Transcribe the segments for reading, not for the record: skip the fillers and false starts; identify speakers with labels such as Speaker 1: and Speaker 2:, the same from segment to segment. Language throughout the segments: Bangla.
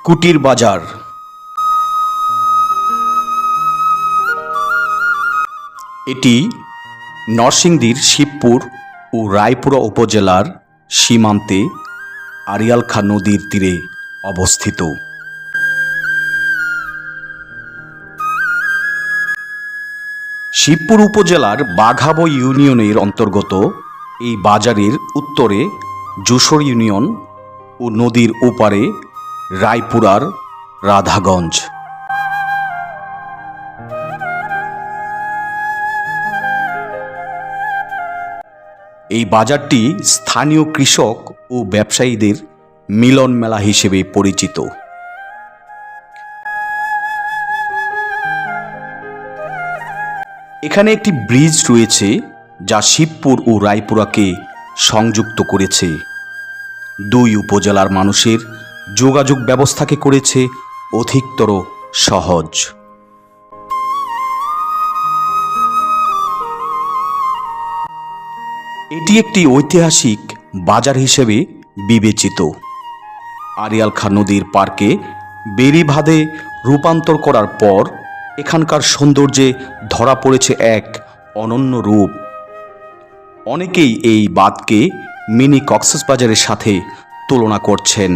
Speaker 1: কুটির বাজার। এটি নরসিংদীর শিবপুর ও রায়পুরা উপজেলার সীমান্তে আড়িয়ালখা নদীর তীরে অবস্থিত। শিবপুর উপজেলার বাঘাবো ইউনিয়নের অন্তর্গত এই বাজারের উত্তরে যশোর ইউনিয়ন ও নদীর ওপারে রায়পুরার রাধাগঞ্জ। এই বাজারটি স্থানীয় কৃষক ও ব্যবসায়ীদের মিলন মেলা হিসেবে পরিচিত। এখানে একটি ব্রিজ রয়েছে যা শিবপুর ও রায়পুরাকে সংযুক্ত করেছে। দুই উপজেলার মানুষের যোগাযোগ ব্যবস্থাকে করেছে অধিকতর সহজ। এটি একটি ঐতিহাসিক বাজার হিসেবে বিবেচিত। আড়িয়ালখা নদীর পার্কে বেড়িবাঁধে রূপান্তর করার পর এখানকার সৌন্দর্যে ধরা পড়েছে এক অনন্য রূপ। অনেকেই এই বাঁধকে মিনি কক্সবাজারের সাথে তুলনা করছেন।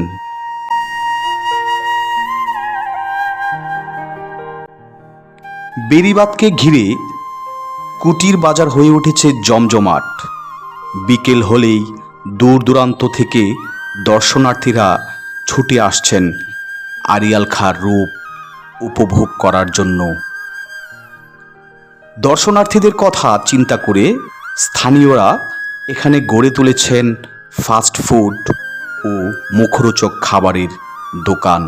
Speaker 1: বেড়িবাঁধকে ঘিরে কুটির বাজার হয়ে উঠেছে জমজমাট। বিকেল হলেই দূর দূরান্ত থেকে দর্শনার্থীরা ছুটে আসছেন আড়িয়ালখার রূপ উপভোগ করার জন্য। দর্শনার্থীদের কথা চিন্তা করে স্থানীয়রা এখানে গড়ে তুলেছেন ফাস্ট ফুড ও মুখরোচক খাবারের দোকান।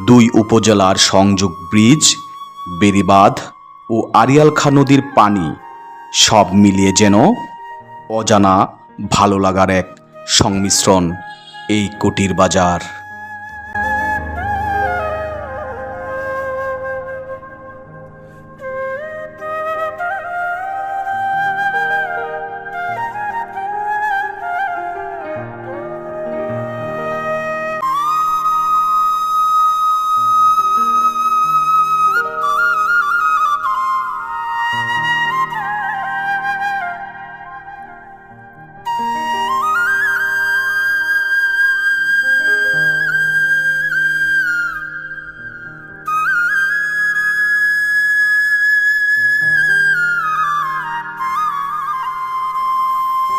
Speaker 1: দুই উপজেলার সংযোগ ব্রিজ, বেড়িবাঁধ ও আড়িয়ালখা নদীর পানি সব মিলিয়ে যেন অজানা ভালো লাগার এক সংমিশ্রণ এই কুটির বাজার।